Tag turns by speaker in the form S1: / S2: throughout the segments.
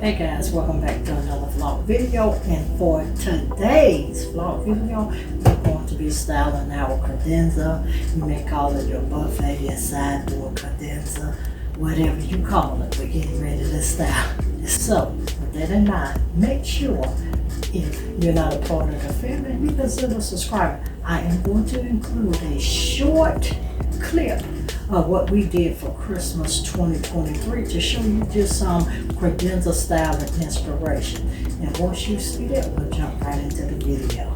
S1: Hey guys, welcome back to another vlog video, and for today's vlog video we're going to be styling our credenza. You may call it your buffet, your sideboard credenza, whatever you call it. We're getting ready to style. So with that in mind, make sure if you're not a part of the family, you consider subscribing. I am going to include a short clip of what we did for Christmas 2023 to show you just some credenza style and inspiration. And once you see that, we'll jump right into the video.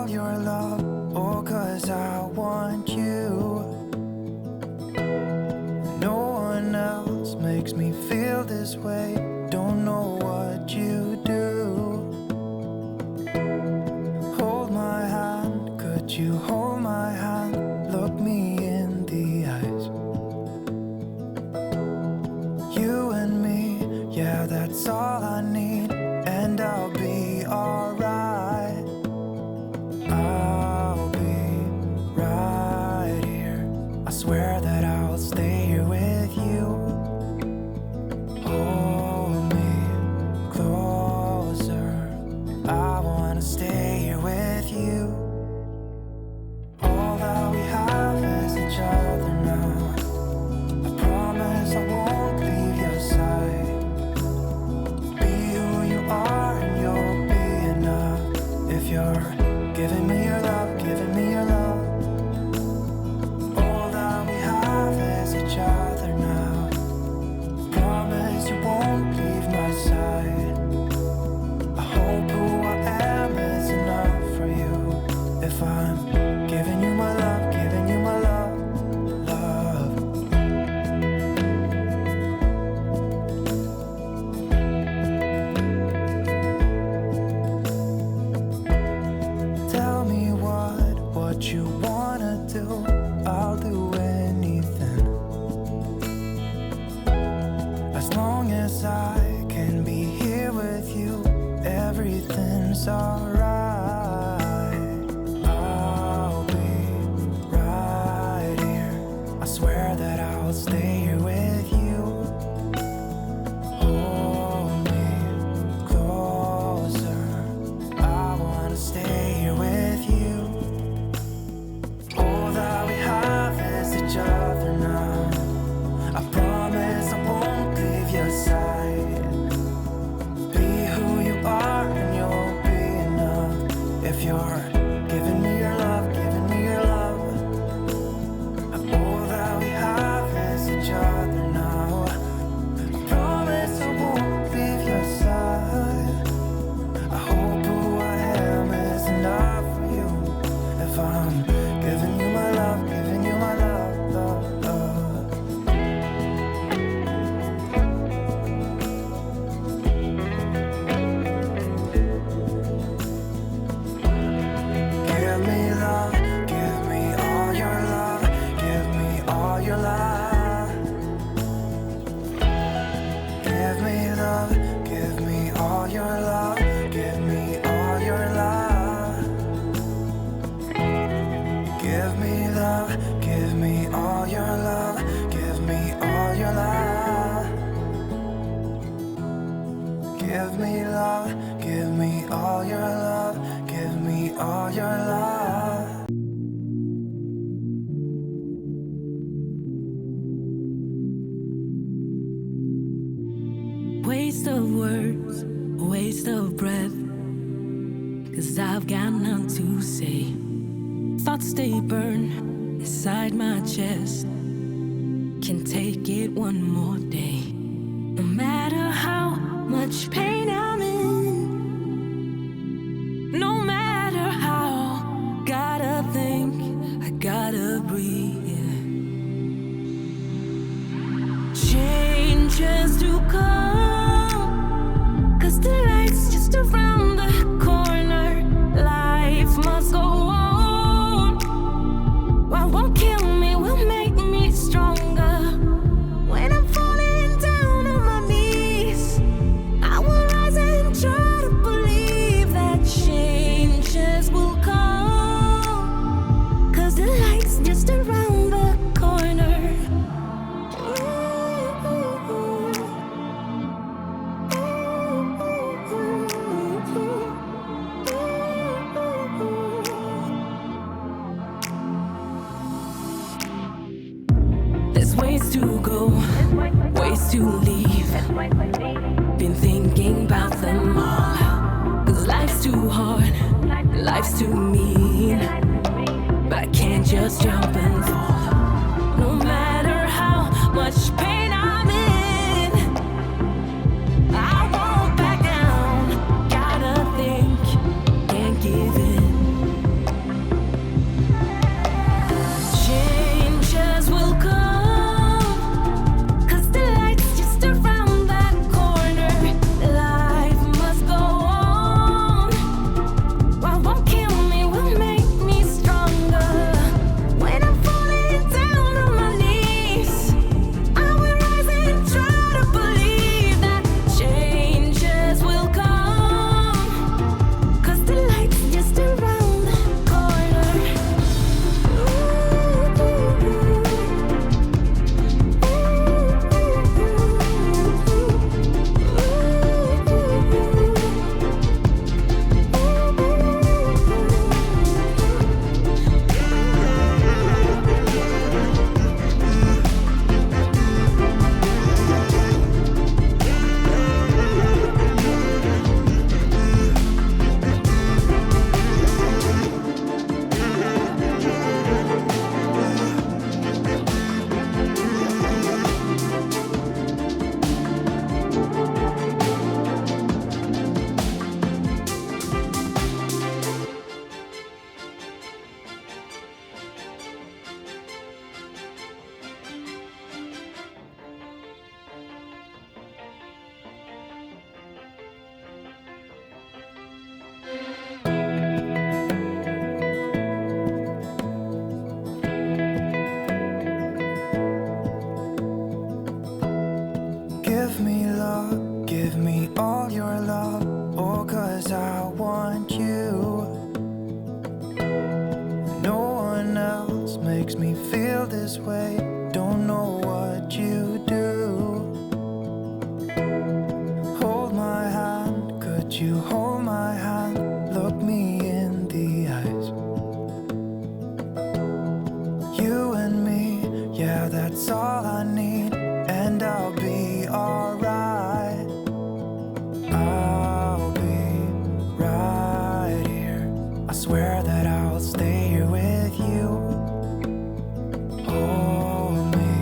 S2: all your love, oh, 'cause I want you. No one else makes me feel this way. Don't know what you do. Hold my hand, could you hold my hand? Look me in the eyes. You and me, yeah, that's all I need. And I'll be alright. I'll be right here. I swear that I'll stay here with you. Hold me closer. I wanna stay here with you. All that we have is each other now. I promise I won't leave your side. Be who you are and you'll be enough. If you're giving me your love, giving me your love. All that we have is each other now. Promise you won't leave my side. I hope who I am is enough for you. If I'm giving you my love, giving you my love, love. Tell me what you wanna do. I'll do anything. As long as I can be here with you, everything's alright. I'll be right here. I swear that I'll stay here with you. Hold me closer. I wanna stay here with you. All that we have is each other now. I promise I won't leave your side. Be who you are and you'll be enough. If you're giving me your love, giving me your love. All that we have is each other now. I promise I won't leave your side. I hope who I am is enough for you. If I'm giving you my love, giving you my love, love, love. Give me love, give me all your love, give me all your love. Give me love, give me all your love, give me all your love. Give me love, give me all your love, give me all your love. Give me love, give me all your love, give me all your love.
S3: Waste of words, waste of breath, 'cause I've got none to say. Thoughts stay burned inside my chest. Can take it one more day. No matter how much pain I'm in, no matter how, gotta think, I gotta breathe. Changes to come, 'cause the light's just around the corner. Life must go on. What won't kill me will make me stronger. When I'm falling down on my knees, I will rise and try to believe that changes will come, 'cause the light's just around the corner. There's ways to go, ways to leave. Been thinking about them all. 'Cause life's too hard, life's too mean. But I can't just jump and fall. No matter how much pain I'm in, I won't back down. Gotta think, can't give in.
S2: this way, don't know what you do. Hold my hand, could you hold my hand? Look me in the eyes. You and me, yeah, that's all I need, and I'll be alright. I'll be right here. I swear that I'll stay here with you. Hold me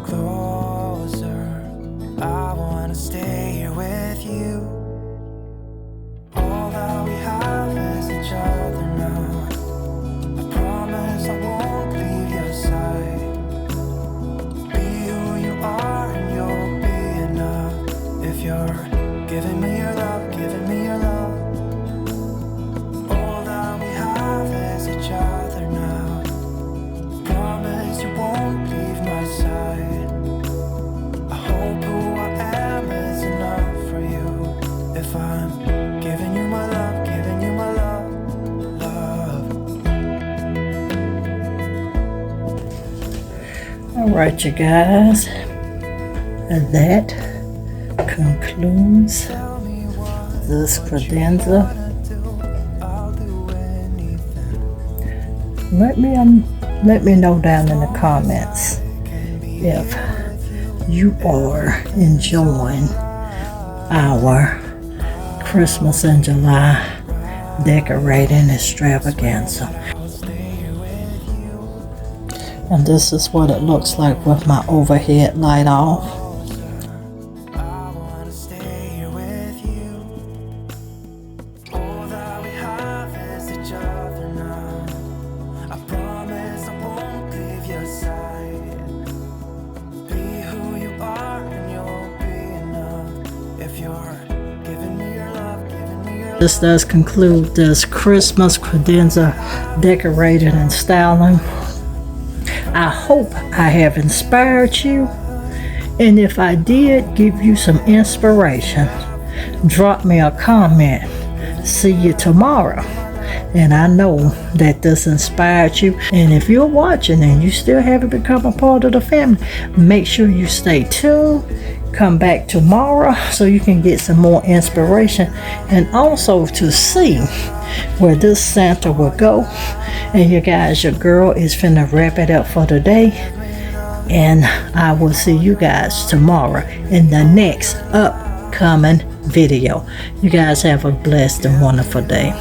S2: closer. I wanna stay here with you. All that we have is each other now. I promise I won't leave your side. Be who you are and you'll be enough. If you're giving me your love, giving me your love. All that we have is each other now. Promise you won't leave my side. I hope who I am is enough for you. If I'm giving you my love, giving you my love, love.
S1: All right, you guys, and that concludes
S2: Tell me what
S1: this credenza.
S2: I'll do anything.
S1: Let me know down in the comments if you are enjoying our Christmas in July decorating extravaganza. And this is what it looks like with my overhead light off.
S2: I wanna stay here with you. All that we have is each other now. I promise I won't leave your side. Be who you are and you'll be enough. If you're giving me your love, giving me your love.
S1: This does conclude this Christmas credenza decorating and styling. I hope I have inspired you, and if I did give you some inspiration, drop me a comment. See you tomorrow. And I know that this inspired you, and if you're watching and you still haven't become a part of the family, make sure you stay tuned. Come back tomorrow so you can get some more inspiration, and also to see where this Santa will go. And you guys, your girl is finna wrap it up for today, and I will see you guys tomorrow in the next upcoming video. You guys have a blessed and wonderful day.